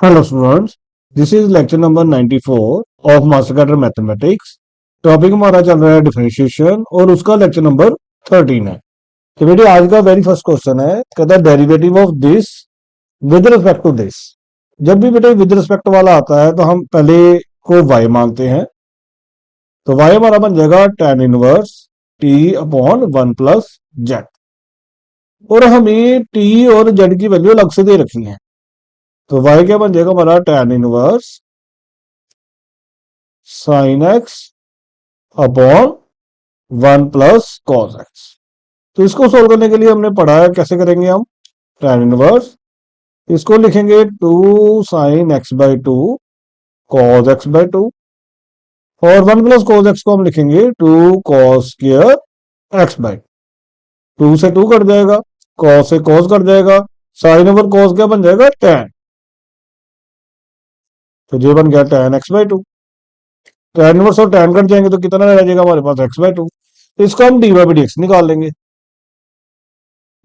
Hello students, this is lecture number 94 of master cadre mathematics. Topic हमारा चल रहा है डिफरेंशिएशन और उसका लेक्चर नंबर 13 है। तो बेटे आज का वेरी फर्स्ट क्वेश्चन है, कहता है derivative of this with respect to this. जब भी बेटे विद रिस्पेक्ट वाला आता है तो हम पहले को y मानते हैं, तो y हमारा बन जाएगा tan inverse t upon 1 plus Z. और हमें t और z की वैल्यू अलग से दे रखी है, तो y क्या बन जाएगा हमारा tan inverse sine x upon 1 plus cos x. तो इसको सोल्व करने के लिए हमने पढ़ा है कैसे करेंगे हम tan इनवर्स। इसको लिखेंगे 2 sine x by 2 cos x by 2, और 1 प्लस कॉस एक्स को हम लिखेंगे 2 कॉस स्क्वायर एक्स बाई 2। से 2 कट जाएगा, कॉस से कॉस कट जाएगा, साइन ओवर कॉस क्या बन जाएगा tan। तो ये बन गया tan x by 2। tan inverse और tan कट जाएंगे तो कितना रह जाएगा हमारे पास x बाई 2। तो इसको हम dy बाई डी एक्स निकाल लेंगे,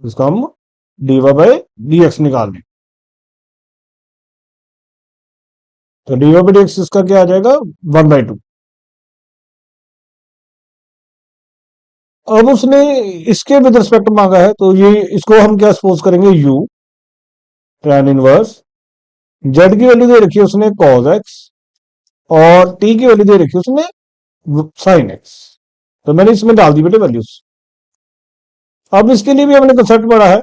इसको हम dy बाई डी एक्स निकाल लेंगे। तो dy बाई डी एक्स इसका क्या आ जाएगा 1 बाई 2। अब उसने इसके विद रिस्पेक्ट मांगा है, तो ये इसको हम क्या सपोज करेंगे u tan इनवर्स। z की वैल्यू दे रखी है उसने cos x और t की वैल्यू दे रखी है उसने sin x। तो मैंने इसमें डाल दी बेटे वैल्यूज। अब इसके लिए भी हमने कंसेप्ट पढ़ा है,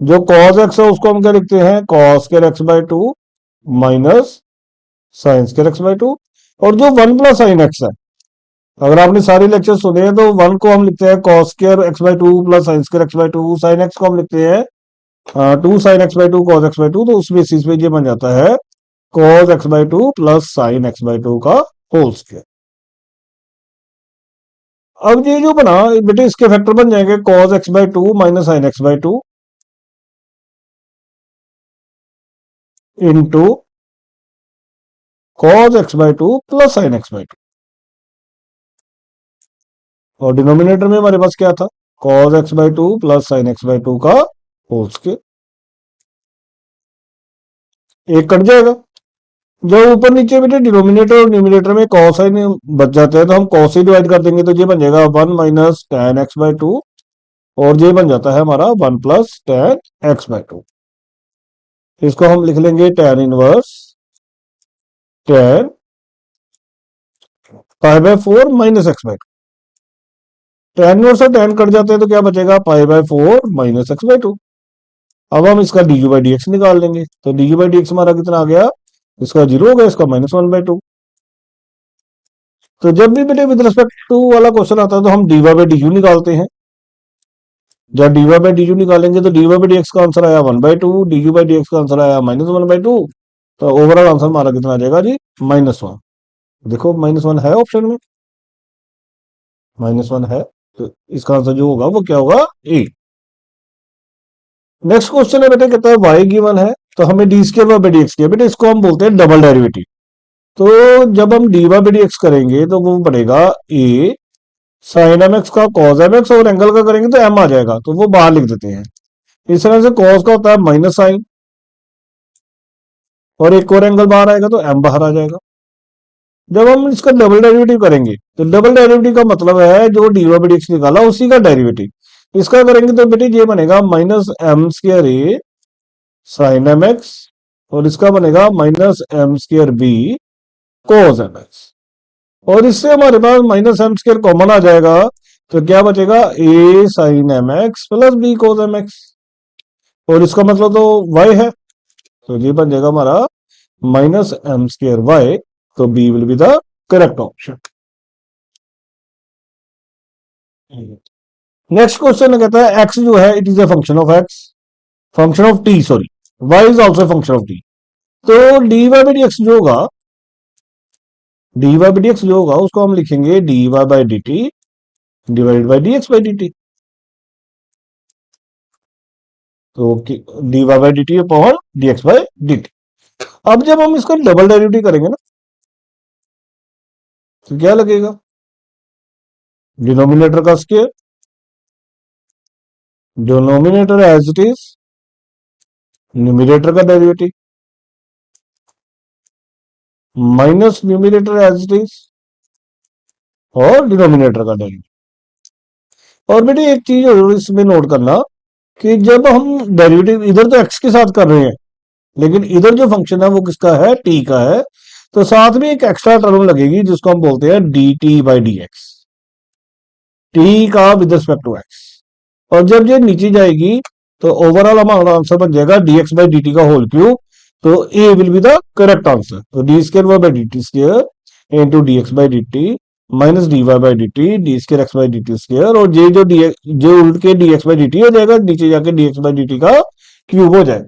जो cos x है उसको हम क्या लिखते हैं cos square x by 2 minus sine square x by 2। और जो 1 प्लस साइन एक्स है, अगर आपने सारे लेक्चर सुने हैं तो 1 को हम लिखते हैं cos square x by 2 plus sine square x by 2, sine x को हम लिखते हैं 2 sine x by 2 cos x by 2। तो उस बेसिस पे ये बन जाता है cos x by 2 plus sine x by 2 का होल स्क्वायर। अब ये जो बना बेटे इसके फैक्टर बन जाएंगे cos x by 2 minus sine x by 2 into cos x by 2 plus sine x by 2। और डिनोमिनेटर में हमारे पास क्या था cos x by 2 plus sine x by 2 का होल स्क्वायर। एक कट जाएगा, जब ऊपर नीचे बेटे डिनोमिनेटर और न्यूमिनेटर में cos साइन बच जाते हैं तो हम cos से डिवाइड कर देंगे, तो ये बन जाएगा 1 माइनस tan एक्स बाई 2, और ये बन जाता है हमारा 1 प्लस tan एक्स बाई 2। इसको हम लिख लेंगे tan inverse tan pi by 4 minus x by 2। tan inverse और tan कट जाते हैं तो क्या बचेगा pi by 4 minus x by 2। अब हम इसका D u by d x निकाल लेंगे, तो D u by d x हमारा कितना आ गया, इसका 0 हो गया, इसका माइनस 1 बाई 2। तो जब भी बेटे विद रिस्पेक्ट टू वाला क्वेश्चन आता है तो हम d y by d u निकालते हैं। जब d y by d u निकालेंगे तो d y by d x का आंसर आया 1 by 2, d u by d x का आंसर आया माइनस 1 बाई 2। तो ओवरऑल आंसर हमारा कितना आ जाएगा जी -1। देखो -1 है ऑप्शन में, -1 है, तो इसका आंसर जो होगा वो क्या होगा ए। नेक्स्ट क्वेश्चन है बेटे, कहता है वाई गिवन है तो हमें D square by d x किया। बेटे इसको हम बोलते हैं डबल डेरिवेटिव। तो जब हम डी बाई डी एक्स करेंगे तो वो पड़ेगा ए साइन एम एक्स का कॉस एम एक्स, और एंगल का करेंगे तो एम आ जाएगा, तो वो बाहर लिख देते हैं। इस तरह से कॉस का होता है माइनस साइन, और एक और एंगल बाहर आएगा तो एम बाहर आ जाएगा। जब हम इसका डबल डेरिवेटिव करेंगे तो डबल डेरिवेटिव का मतलब है जो d y by d x निकाला उसी का डेरिवेटिव इसका करेंगे, तो बेटे ये बनेगा minus m square a sine m x, और इसका बनेगा minus m square b cos m x. और इससे हमारे पास माइनस एम स्क्र कॉमन आ जाएगा, तो क्या बचेगा a sine m x plus b cos m x, और इसका मतलब तो y है, तो ये बन जाएगा हमारा माइनस एम स्क्र वाई। तो B will be the correct option. Next question कहता है x जो है it is a function of x, function of t sorry, y is also function of t। तो d y by d x जो होगा, d y by d x जो होगा उसको हम लिखेंगे d y by d t divide by d x by d t. तो d y by d t upon d x by d t. अब जब हम इसका डबल डेरिवेटिव करेंगे ना तो क्या लगेगा, डिनोमिनेटर का square, denominator as it is, numerator का derivative, minus numerator as it is और डिनोमिनेटर का डेरिवेटिव। और बेटे एक चीज और इसमें नोट करना कि जब हम डेरिवेटिव इधर तो एक्स के साथ कर रहे हैं, लेकिन इधर जो फंक्शन है वो किसका है, टी का है, तो साथ में एक एक्स्ट्रा टर्म लगेगी जिसको हम बोलते हैं D t by d x, T का विद रिस्पेक्ट टू एक्स। और जब ये नीचे जाएगी तो ओवरऑल हमारा आंसर बन जाएगा d x by d t का होल क्यूब। तो A will be the correct answer. तो d square y by d t square into d x by d t minus d y by d t d square x by d t square, और ये जो d जो उल्ट के d x by d t हो जाएगा, नीचे जाके d x by d t का क्यूब हो जाएगा।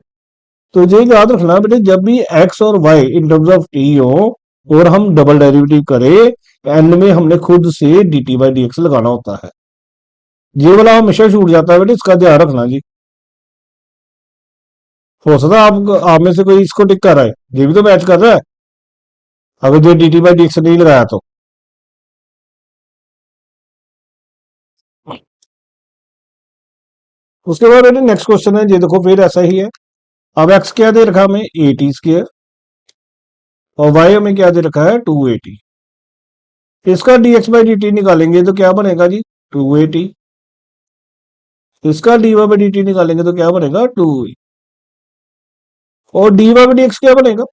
तो ये याद रखना बेटे, जब भी एक्स और y in terms of t हो और हम डबल डेरिवेटिव करें, एंड में हमने खुद से D t by d x लगाना होता है। ये वाला हमेशा छूट जाता है बेटे, इसका ध्यान रखना जी। हो सकता है आप में से कोई इसको टिक कर रहा है, ये भी तो मैच कर रहा है, अगर जो d t by d x नहीं लगाया तो। उसके बाद बेटे नेक्स्ट क्वेश्चन है, ये देखो फिर ऐसा ही है। अब एक्स क्या दे रखा हमें, ए टी स्केयर, और वाई हमें क्या दे रखा है, टू ए टी। इसका d x by d t निकालेंगे तो क्या बनेगा जी, टू ए टी। इसका d y by d t निकालेंगे तो क्या बनेगा, टू ए। और d y by d x क्या बनेगा,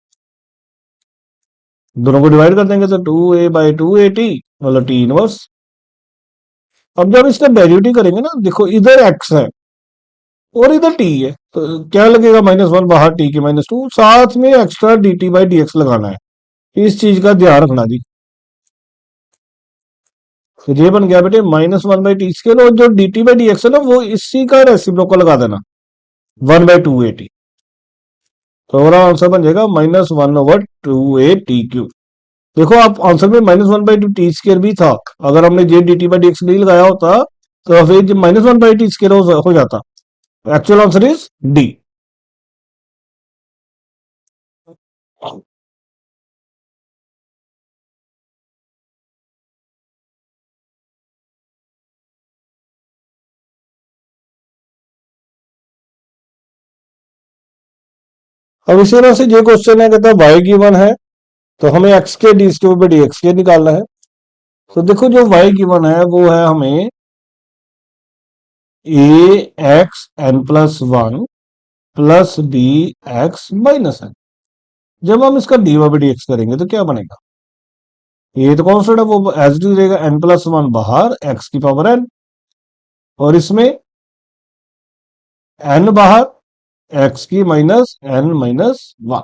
दोनों को डिवाइड कर देंगे तो two a by two a t, मतलब टी इनवर्स। अब जब इसका डेरिवेटिव करेंगे ना, देखो इधर एक्स है और इधर टी है, तो क्या लगेगा, माइनस वन बाहर, टी के माइनस टू, साथ में extra D t by d x लगाना है। इस चीज का ध्यान रखना जी। तो ये बन गया बेटे minus one by t square, और जो d t by d x है ना वो इसी का रेसिप्रोकल लगा देना, one by two a t. तो हमारा आंसर बन जाएगा minus one over two a t cube. देखो आप आंसर में minus one by two t square भी था, अगर हमने जे d t by d x नहीं लगाया होता तो फिर minus one by T square हो जाता। Actual answer is D. अब इसी तरह से ये क्वेश्चन है, कहता है वाई गिवन है तो हमें एक्स के डी स्क्यू पे डी एक्स के निकालना है। तो देखो जो वाई गिवन है वो है हमें a x n plus one plus b x minus n. जब हम इसका d y by d x करेंगे तो क्या बनेगा, ये तो कॉन्स्टेंट है वो एज डी रहेगा, एन प्लस वन बाहर एक्स की पावर एन, और इसमें एन बाहर एक्स की माइनस एन माइनस वन।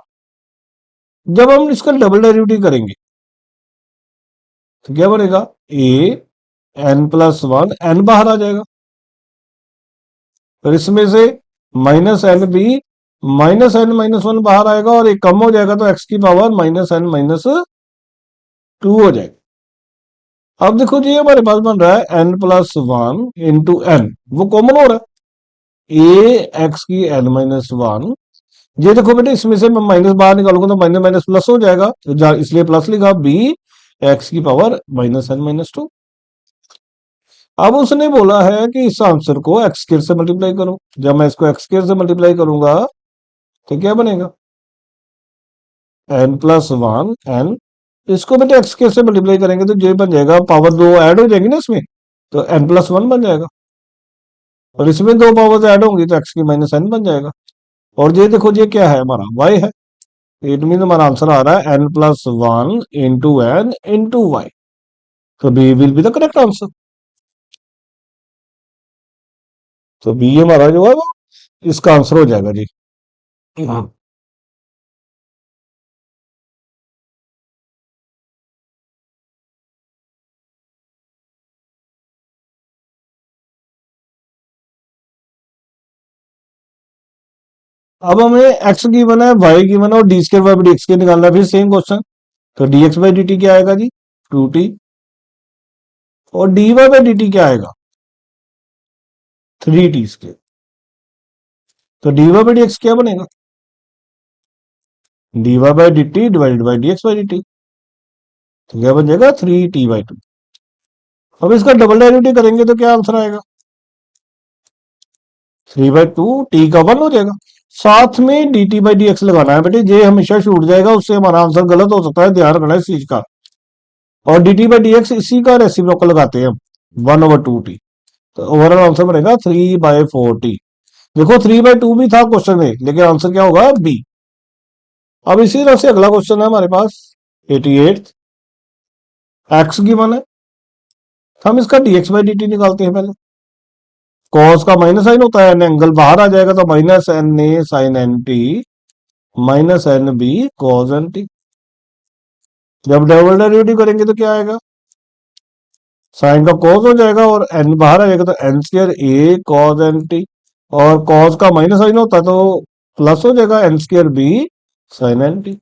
जब हम इसका डबल डेरिवेटिव करेंगे तो क्या बनेगा, A N plus one, N बाहर आ जाएगा, और इसमें से माइनस एन भी माइनस एन माइनस वन बाहर आएगा, और एक कम हो जाएगा तो एक्स की power minus n minus two हो जाएगा। अब देखो जी हमारे पास बन रहा है n plus one into n, वो कॉमन हो रहा है, ए एक्स की एन माइनस वन। ये देखो बेटे इसमें से मैं माइनस बाहर निकालूंगा तो माइनस माइनस प्लस हो जाएगा, तो इसलिए प्लस लिखा, बी एक्स की power minus n minus two. अब उसने बोला है कि इस आंसर को एक्स स्क्वायर से मल्टीप्लाई करो। जब मैं इसको एक्स स्क्वायर से मल्टीप्लाई करूंगा तो क्या बनेगा, एन प्लस वन एन, इसको बेटे एक्स स्क्वायर से मल्टीप्लाई करेंगे तो ये बन जाएगा, पावर दो ऐड हो जाएगी ना इसमें, तो एन प्लस वन बन जाएगा, और इसमें दो पावर ऐड होंगी तो एक्स की माइनस एन बन जाएगा। और ये देखो ये क्या है, हमारा वाई है, इट मीन हमारा आंसर आ रहा है n plus one into n into y. तो B will be the correct answer. तो बी हमारा जो है वो इसका आंसर हो जाएगा जी। हाँ। अब हमें एक्स गिवन है, वाई गिवन है, और d square by d x के निकालना है, फिर सेम क्वेश्चन। तो d x by d t क्या आएगा जी, टू टी, और d y by d t क्या आएगा, थ्री टी स्क्वायर। तो d y by d x क्या बनेगा, d y by d t divided by d x by d t. तो क्या बन जाएगा, थ्री टी बाई टू। अब इसका डबल डेरिवेटिव करेंगे तो क्या आंसर आएगा, थ्री बाई टू टी का वन हो जाएगा। साथ में D t by d x लगाना है बेटे, ये हमेशा छूट जाएगा, उससे हमारा आंसर गलत हो सकता है, ध्यान रखना है इस चीज का। और D t by d x इसी का रेसिप्रोकल लगाते हैं हम, 1/2t। तो ओवरऑल आंसर बनेगा 3/4t। देखो 3/2 भी था क्वेश्चन में, लेकिन आंसर क्या होगा, बी। अब इसी तरह से अगला क्वेश्चन है हमारे पास 88। एक्स गिवन है, तो हम इसका dx बाई डी टी निकालते हैं पहले। कॉस का माइनस साइन होता है, एन एंगल बाहर आ जाएगा, तो minus n a sine n t minus n b cos n t. जब डबल डेरिवेटिव करेंगे तो क्या आएगा, साइन का कॉस हो जाएगा और एन बाहर आ जाएगा, तो n square a cos n t. और कॉस का माइनस साइन होता है तो प्लस हो जाएगा, n square b sine n t.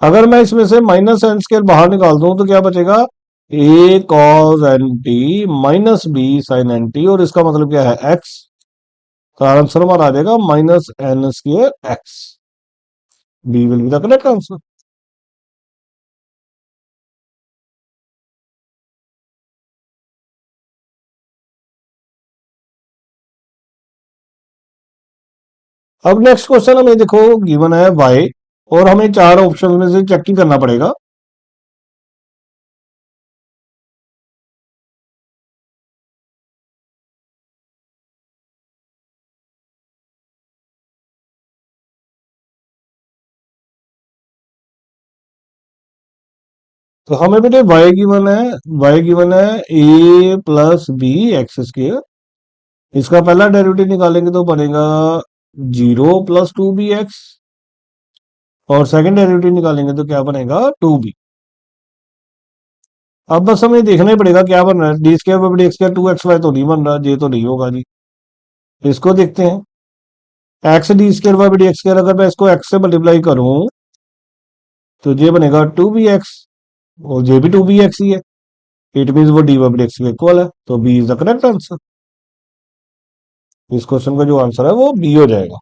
अगर मैं इसमें से माइनस एन स्क्र बाहर निकाल दूं तो क्या बचेगा, a cos n t minus b sine n t, और इसका मतलब क्या है, एक्स। तो आंसर हमारा आ जाएगा minus n square x. B will be the correct answer. अब नेक्स्ट क्वेश्चन हमें देखो गिवन है y, और हमें चार ऑप्शन में से चेक करना पड़ेगा। तो हमें बेटे y गिवन है a plus b x square. इसका पहला डेरिवेटिव निकालेंगे तो बनेगा 0 + 2bx, और सेकंड डेरिवेटिव निकालेंगे तो क्या बनेगा, 2b। अब बस हमें देखना ही पड़ेगा क्या बन रहा है, d² / dx², 2xy तो नहीं बन रहा, ये तो नहीं होगा जी। इसको देखते हैं, एक्स d² / dx², अगर मैं इसको x से मल्टीप्लाई करूं तो ये बनेगा 2bx, और ये भी 2bx ही है। इट मीन वो d/dx के इक्वल है, तो b is the correct answer. इस क्वेश्चन का जो आंसर है वो बी हो जाएगा।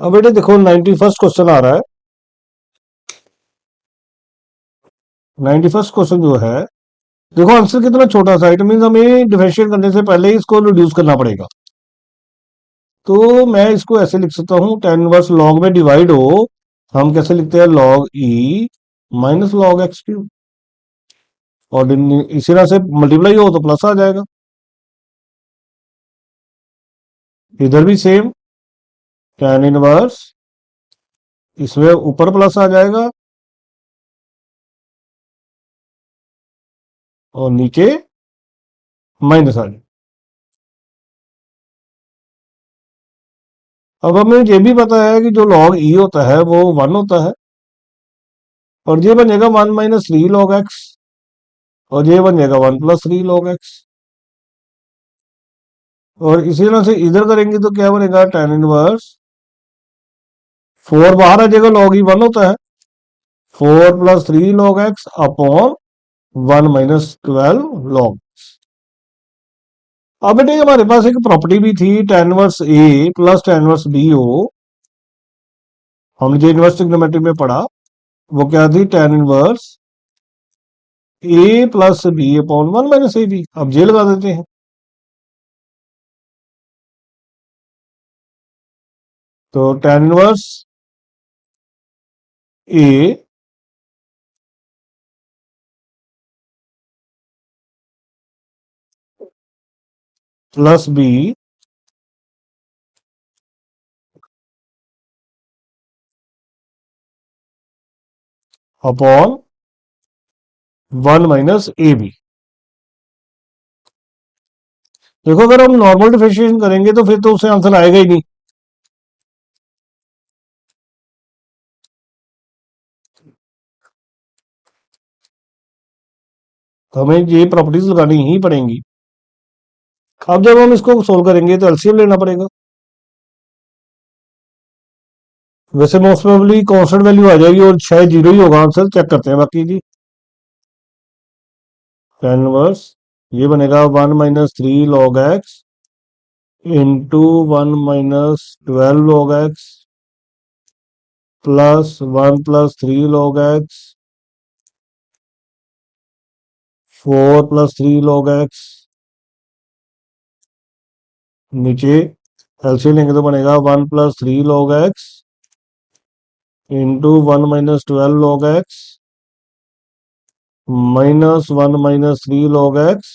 अब बेटे देखो 91st क्वेश्चन आ रहा है। 91st क्वेश्चन जो है, देखो आंसर कितना छोटा सा, इट मीन हमें डिफरेंशिएट करने से पहले ही इसको रिड्यूस करना पड़ेगा। तो मैं इसको ऐसे लिख सकता हूं, tan इनवर्स लॉग में डिवाइड हो, हम कैसे लिखते हैं, log e minus log x cube, और इसी तरह से मल्टीप्लाई हो तो प्लस आ जाएगा। इधर भी सेम, tan इनवर्स, इसमें ऊपर प्लस आ जाएगा और नीचे माइनस आ जाएगा। अब हमें ये भी पता है कि जो log e होता है वो 1 होता है, और ये बन जाएगा 1 - 3 log x, और ये बन जाएगा 1 + 3 log x। और इसी तरह से इधर करेंगे तो क्या बनेगा, tan इनवर्स 4 बाहर आ जाएगा, log e 1 होता है, 4 + 3 log x अपॉन 1 - 12 log। अब बेटे हमारे पास एक प्रॉपर्टी भी थी, tan inverse a plus tan inverse b हो, हमने जो इनवर्स ट्रिग्नोमेट्री में पढ़ा, वो क्या थी, tan inverse a plus b upon 1 - ab। अब ये लगा देते हैं, तो tan inverse a plus b upon 1 - ab। देखो अगर हम नॉर्मल डिफरेंशिएशन करेंगे तो फिर तो उससे आंसर आएगा ही नहीं। तो हमें ये प्रॉपर्टीज लगानी ही पड़ेंगी। अब जब हम इसको सोल्व करेंगे तो एलसीएम लेना पड़ेगा। वैसे मोस्ट प्रोबेबली कांस्टेंट वैल्यू आ जाएगी और शायद जीरो ही होगा आंसर, चेक करते हैं बाकी जी। tan इनवर्स ये बनेगा 1 - 3 log x into 1 - 12 log x plus 1 + 3 log x 4 + 3 log x। नीचे एलसीएम लेंगे तो बनेगा 1 + 3 log x into 1 - 12 log x -1 - 3 log x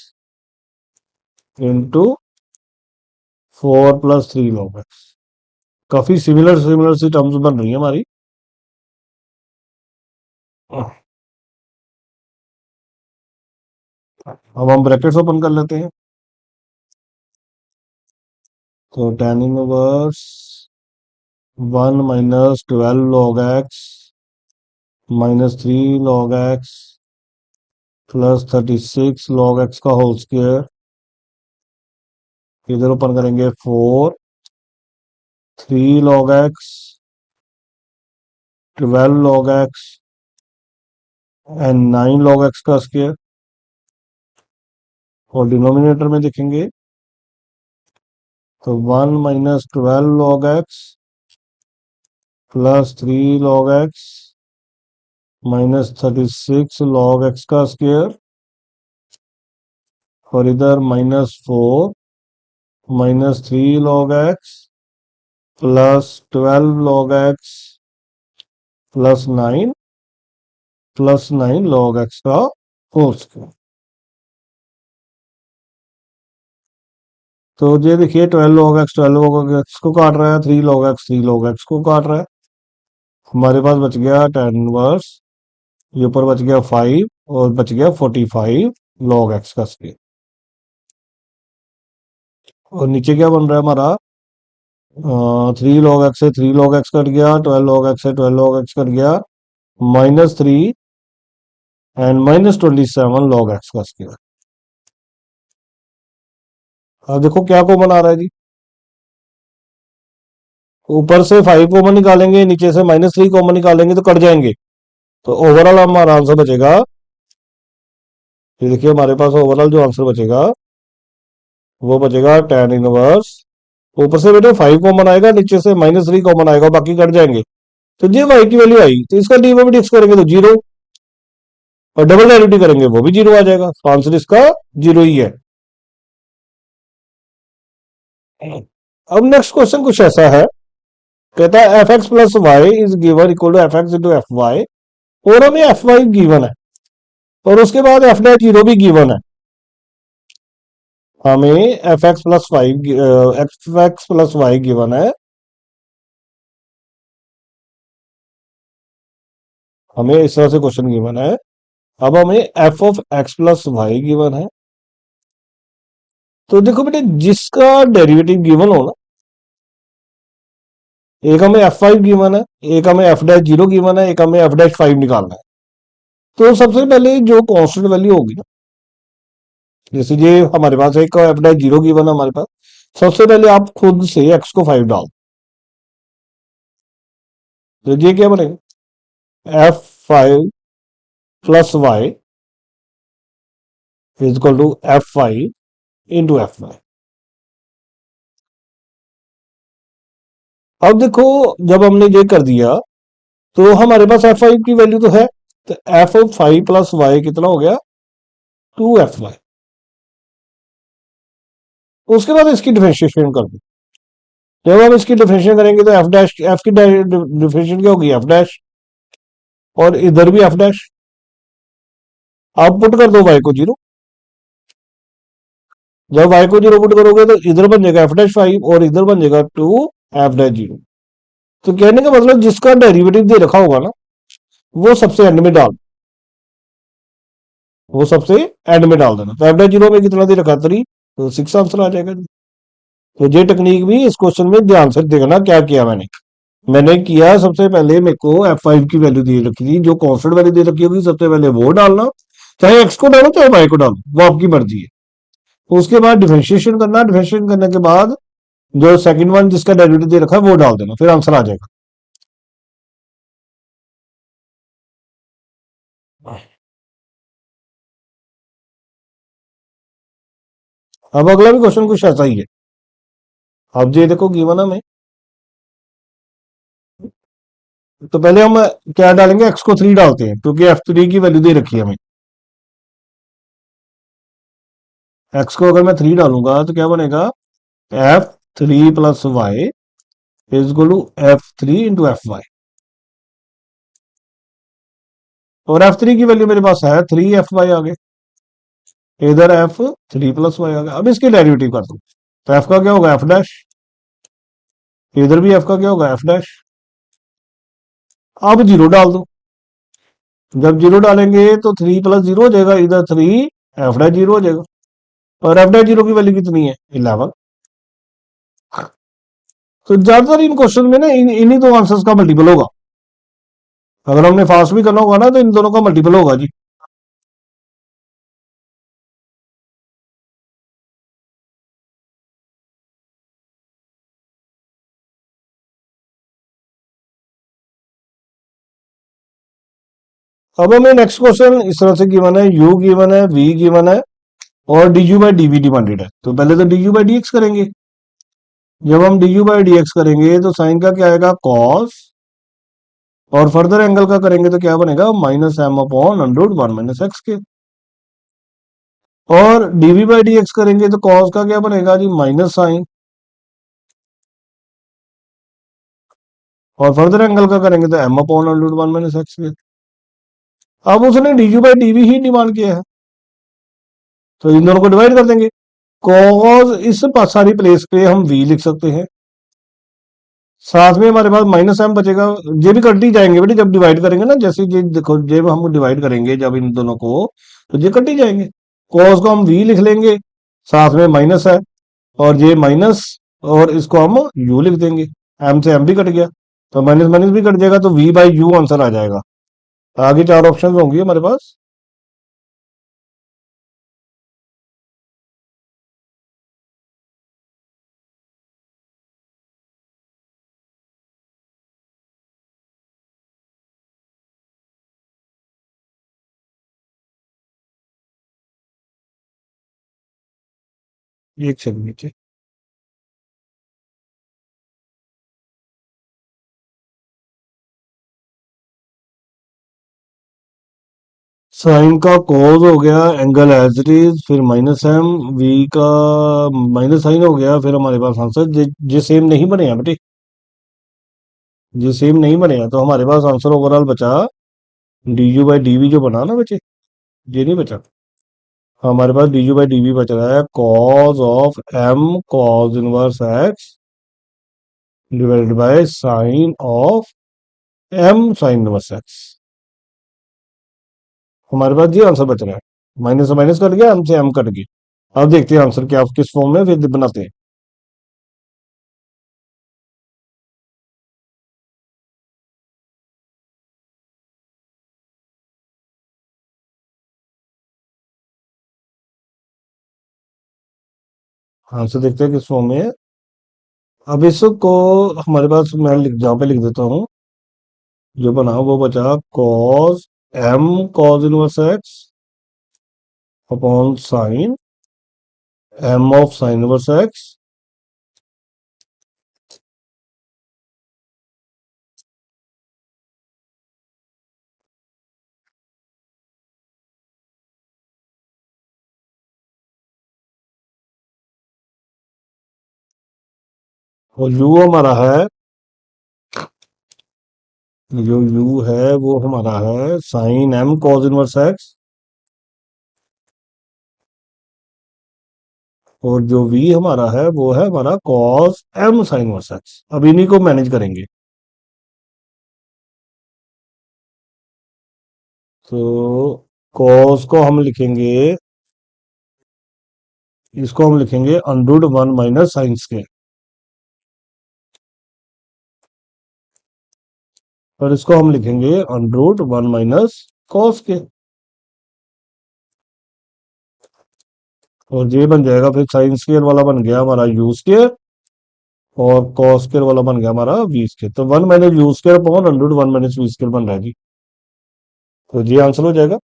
into 4 + 3 log x। काफी सिमिलर सिमिलर सी टर्म्स बन रही है हमारी। अब हम ब्रैकेट्स ओपन कर लेते हैं। तो tan inverse 1 - 12 log x -3 log x plus 36 log x का होल स्क्वायर। इधर ओपन करेंगे 4 3 log x 12 log x and 9 log x का स्क्वायर। और डिनोमिनेटर में देखेंगे तो 1 - 12 log x plus 3 log x -36 log x का स्क्वायर। और इधर -4 - 3 log x plus 12 log x plus 9 का होल स्क्वायर। तो ये देखिए 12 log x को काट रहा है, 3 log x को काट रहा है। हमारे पास बच गया tan इनवर्स, ये ऊपर बच गया 5 और बच गया 45 log x का स्क्वायर। और नीचे क्या बन रहा है हमारा 3 log x से 3 log x कट गया, 12 log x से 12 log x कट गया, -3 एंड -27 log x का स्क्वायर। अब देखो क्या कॉमन आ रहा है जी। ऊपर से 5 कॉमन निकालेंगे, नीचे से -3 कॉमन निकालेंगे तो कट जाएंगे। तो ओवरऑल हमारा आंसर बचेगा, ये देखिए हमारे पास ओवरऑल जो आंसर बचेगा वो बचेगा tan इनवर्स। ऊपर से बेटे 5 कॉमन आएगा, नीचे से -3 कॉमन आएगा, बाकी कट जाएंगे। तो ये वाई की वैल्यू आई, तो इसका डीरिवेटिव करेंगे तो 0, और डबल डेरिवेटिव करेंगे वो भी 0 आ जाएगा। तो आंसर इसका 0 ही है। अब नेक्स्ट क्वेश्चन कुछ ऐसा है, कहता है f x plus y is given equal to f x into f y, और हमें एफ वाई गिवन है और उसके बाद एफ डैश 0 भी गिवन है। हमें f x plus y given है, हमें इस तरह से क्वेश्चन गिवन है। अब हमें f of x plus y given है। तो देखो बेटे, जिसका डेरिवेटिव गिवन हो ना, एक हमें एफ फाइव गिवन है, एक हमें एफ डैश 0 गिवन है, एक हमें एफ डैश 5 निकालना है। तो सबसे पहले जो कांस्टेंट वैल्यू होगी ना, जैसे ये हमारे पास एक एफ डैश 0 गिवन है हमारे पास, सबसे पहले आप खुद से एक्स को 5 डाल, तो ये क्या बनेगा, f5 plus y is equal to f5 into f5। अब देखो, जब हमने ये कर दिया तो हमारे पास f5 की वैल्यू तो है, तो एफ ऑफ 5 प्लस वाई कितना हो गया, 2f5। उसके बाद इसकी डिफरेंशिएशन कर दो। जब हम इसकी डिफरेंशिएशन करेंगे तो एफ डैश, एफ की डिफरेंशिएशन क्या होगी, एफ डैश, और इधर भी एफ डैश। आप पुट कर दो वाई को 0। जब वाई को 0 पुट करोगे तो इधर बन जाएगा एफ डैश 5 और इधर बन जाएगा 2 एफ डैश 0। तो कहने का मतलब जिसका डेरिवेटिव दे रखा होगा ना, वो सबसे एंड में डाल, वो सबसे एंड में डाल देना। तो एफ डैश 0 में कितना दे रखा, 3, तो 6 आंसर आ जाएगा। तो ये टेक्निक भी इस क्वेश्चन में ध्यान से देखना क्या किया मैंने। मैंने किया, सबसे पहले मेरे को F5 की वैल्यू दे रखी थी, जो कांस्टेंट वैल्यू दे रखी होगी सबसे पहले वो डालना, चाहे एक्स को डालो चाहे वाई को डालो, वो आपकी मर्जी है। उसके बाद डिफरेंशिएशन करना, डिफरेंशिएशन करने के बाद जो सेकंड वन जिसका डेरिवेटिव दे रखा है वो डाल देना, फिर आंसर आ जाएगा। अब अगला भी क्वेश्चन कुछ ऐसा ही है। अब ये देखो गिवन हमें, तो पहले हम क्या डालेंगे, एक्स को 3 डालते हैं क्योंकि f3 की वैल्यू दे रखी है हमें। एक्स को अगर मैं 3 डालूंगा तो क्या बनेगा, f3 + y is equal to f3 × fy। और f3 की वैल्यू मेरे पास है 3fy आ गए, इधर f3 + y आ गया। अब इसकी डेरिवेटिव कर दो, तो f का क्या होगा f डैश, इधर भी f का क्या होगा f डैश। अब जीरो डाल दो, जब जीरो डालेंगे तो 3 + 0 हो जाएगा, इधर 3 एफ डैश जीरो हो जाएगा। और एफ डैश जीरो की वैल्यू कितनी है 11। तो ज्यादातर इन क्वेश्चन में ना इन्हीं दो आंसर्स का मल्टीपल होगा। अगर हमने फास्ट भी करना होगा ना तो इन दोनों का मल्टीपल होगा जी। अब हमें नेक्स्ट क्वेश्चन इस तरह से गिवन है, u गिवन है, v गिवन है और du/dv डिमांडेड है। तो पहले तो du/dx करेंगे। जब हम du/dx करेंगे तो साइन का क्या आएगा cos, और फर्दर एंगल का करेंगे तो क्या बनेगा -m/√1 - x के। और dv/dx करेंगे तो cos का क्या बनेगा जी माइनस साइन, और फर्दर एंगल का करेंगे तो m/√1 - x के। अब उसने du/dv ही डिमांड किया है, तो इन दोनों को डिवाइड कर देंगे। cos इस सारी प्लेस पे हम v लिख सकते हैं, साथ में हमारे पास -m बचेगा। ये भी कट ही जाएंगे बेटे जब डिवाइड करेंगे ना, जैसे ये देखो जब हम डिवाइड करेंगे जब इन दोनों को, तो ये कट ही जाएंगे। cos को हम v लिख लेंगे, साथ में माइनस है, और ये माइनस, और इसको हम u लिख देंगे। m से m भी कट गया, तो माइनस माइनस भी कट जाएगा, तो v/u आंसर आ जाएगा। आगे 4 ऑप्शन होंगे हमारे पास। एक सेकंड नीचे, साइन का कॉज हो गया, एंगल एज इट इज, फिर -m, v का माइनस साइन हो गया, फिर हमारे पास आंसर जे सेम नहीं बने हैं बेटे, जे सेम नहीं बने हैं, तो हमारे पास आंसर ओवरऑल बचा du/dv जो बना ना बचे, ये नहीं बचा। हमारे पास du/dv बच रहा है cos of m cos inverse x divided by sine of m sine inverse x। हमारे पास ये आंसर बच रहा है, माइनस से माइनस कट गया, m से m कट गया। अब देखते हैं आंसर क्या किस फॉर्म में फिर बनाते हैं। आंसर देखते हैं किस फॉर्म में है। अब इसको हमारे पास मैं जहाँ पे लिख देता हूँ, जो बना वो बचा cos m cos inverse x upon sine m of sine inverse x, और u हमारा है, जो u है वो हमारा है sine m cos inverse x, और जो v हमारा है वो है हमारा cos m sine inverse x। अब इन्हीं को मैनेज करेंगे, तो cos को हम लिखेंगे, इसको हम लिखेंगे √1 माइनस साइन स्क्वायर, और इसको हम लिखेंगे √1 माइनस कॉस के, और ये बन जाएगा फिर साइन स्क्वायर वाला बन गया हमारा यू स्क्वायर, और कॉस स्क्वायर वाला बन गया हमारा वी स्क्वायर। तो 1 minus u square upon √1 minus v square बन रहा है जी। तो ये आंसर हो जाएगा,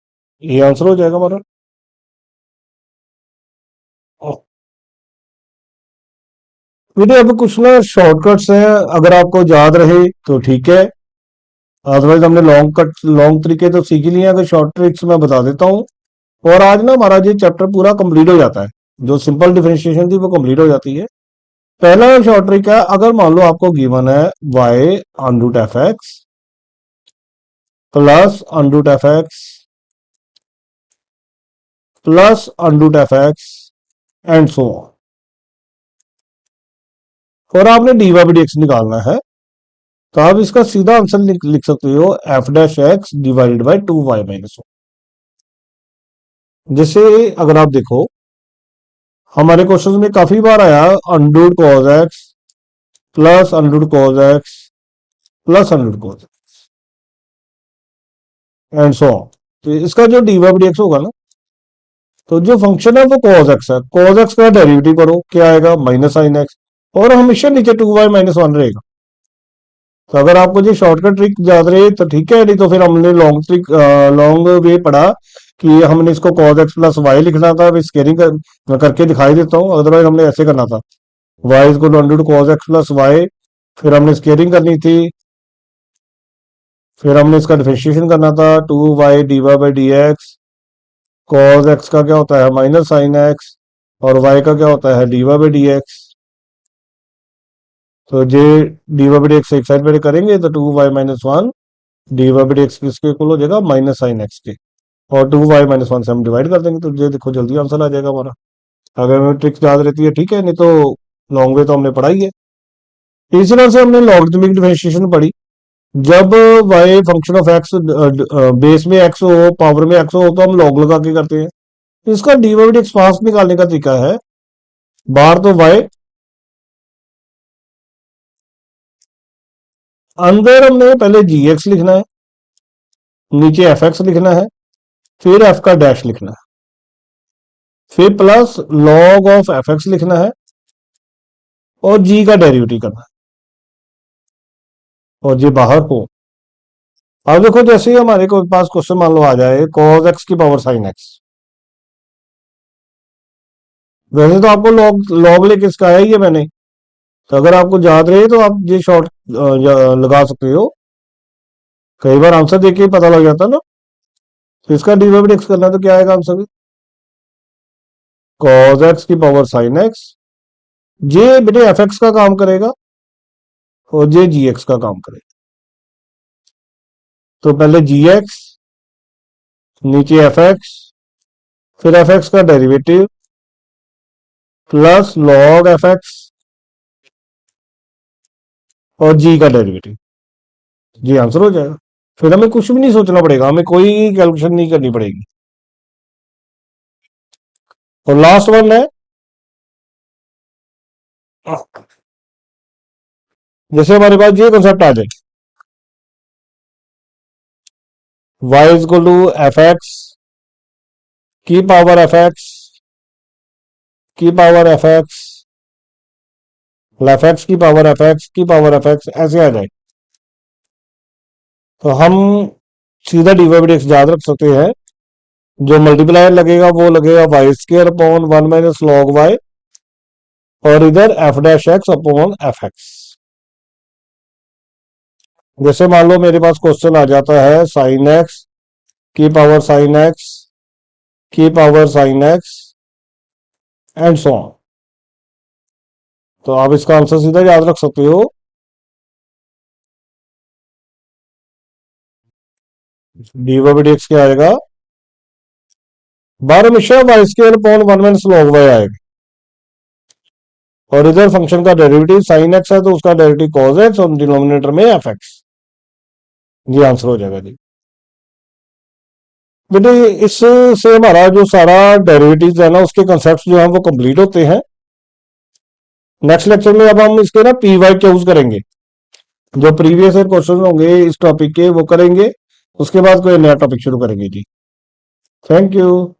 ये आंसर हो जाएगा हमारा। बेटे अब कुछ ना शॉर्टकट्स हैं, अगर आपको याद रहे तो ठीक है, अदरवाइज हमने लॉन्ग तरीके तो सीख ही लिए हैं। अगर शॉर्ट ट्रिक्स मैं बता देता हूँ, और आज ना हमारा ये चैप्टर पूरा कंप्लीट हो जाता है। जो सिंपल डिफरेंशिएशन थी वो कंप्लीट हो जाती है। पहला शॉर्ट ट्रिक है, अगर मान लो आपको गिवन है y under root f x plus under root f x plus under root f x and so on, और आपने डी वाई डी एक्स निकालना है, तो आप इसका सीधा आंसर लिख सकते हो F dash x divided by 2y-1। जैसे अगर आप देखो, हमारे क्वेश्चन में काफी बार आया under root cos x plus under root cos x plus under root cos and so on. तो इसका जो डी वाई डी एक्स होगा ना, तो जो फंक्शन है वो कॉज एक्स है, कॉज एक्स का डेरिवेटिव करो, क्या आएगा माइनस साइन एक्स, और हमेशा नीचे 2y-1 रहेगा। तो अगर आपको ये शॉर्टकट ट्रिक याद रहे तो ठीक है, नहीं तो फिर हमने लॉन्ग वे पढ़ा कि हमने इसको कॉज एक्स प्लस वाई लिखना था। स्केलिंग मैं करके दिखाई देता हूँ, अदरवाइज हमने ऐसे करना था, वाई इज को under cos x plus y, फिर हमने स्केलिंग करनी थी, फिर हमने इसका डिफरेंशिएशन करना था 2y d y by d x. Cos x का क्या होता है माइनस साइन एक्स, और वाई का क्या होता है d y by d x. तो ये d y by d x एक साइड पे करेंगे तो 2y-1 d y by d x किसके इक्वल हो जाएगा माइनस साइन एक्स के, और 2y-1 से हम डिवाइड कर देंगे, तो ये देखो जल्दी आंसर आ जाएगा हमारा। अगर हमें ट्रिक्स याद रहती है ठीक है, नहीं तो लॉन्ग वे तो हमने पढ़ा ही है। इसी तरह से हमने लॉगरिथमिक डिफरेंशिएशन पढ़ी, जब y function of x base में x हो पावर में x हो तो हम लॉग लगा के करते हैं। इसका d y d x fast निकालने का तरीका है, बाहर तो y, अंदर हमने पहले जी एक्स लिखना है, नीचे एफ एक्स लिखना है, फिर एफ का डैश लिखना है, फिर plus log of F x लिखना है, और जी का डेरिवेटिव करना है, और ये बाहर हो। अब देखो जैसे ही हमारे को पास क्वेश्चन मान लो आ जाए कॉज एक्स की पावर साइन एक्स, वैसे तो आपको लॉग लॉग लेके इसका आया ही है मैंने, तो अगर आपको याद रहे तो आप ये शॉर्ट लगा सकते हो, कई बार आंसर देख के ही पता लग जाता ना। तो इसका डिवाइड एक्स करना है तो क्या आएगा आंसर, कॉज एक्स की पावर साइन एक्स, ये बेटे एफ एक्स का काम करेगा और ये जी एक्स का काम करेगा। तो पहले जी एक्स, नीचे एफ एक्स, फिर एफ एक्स का derivative plus log F x और जी का डेरिवेटिव, जी आंसर हो जाएगा। फिर हमें कुछ भी नहीं सोचना पड़ेगा, हमें कोई कैलकुलेशन नहीं करनी पड़ेगी। और लास्ट वन है, जैसे हमारे पास ये कॉन्सेप्ट आ जाए y is equal to f x की पावर एफ एक्स की power f x f x की पावर एफ एक्स की पावर एफ एक्स, ऐसे आ जाए, तो हम सीधा डीवाई याद रख सकते हैं। जो मल्टीप्लायर लगेगा वो लगेगा Y square upon 1-log y, और इधर F dash x upon F x. जैसे मान लो मेरे पास क्वेश्चन आ जाता है साइन एक्स की पावर साइन एक्स की power sine x and so on, तो आप इसका आंसर सीधा याद रख सकते हो, डी वाई डी एक्स क्या आएगा, बार हमेशा Y square upon 1-log y आएगा, और इधर फंक्शन का डेरिवेटिव साइन एक्स है तो उसका डेरिवेटिव कॉज एक्स, और डिनोमिनेटर में एफ एक्स, ये आंसर हो जाएगा जी। बेटे इससे हमारा जो सारा डेरिवेटिव है ना उसके कंसेप्ट जो है वो कंप्लीट होते हैं। नेक्स्ट लेक्चर में अब हम इसके ना पी वाई क्यूज करेंगे, जो प्रीवियस ईयर क्वेश्चन होंगे इस टॉपिक के वो करेंगे, उसके बाद कोई नया टॉपिक शुरू करेंगे जी। Thank you.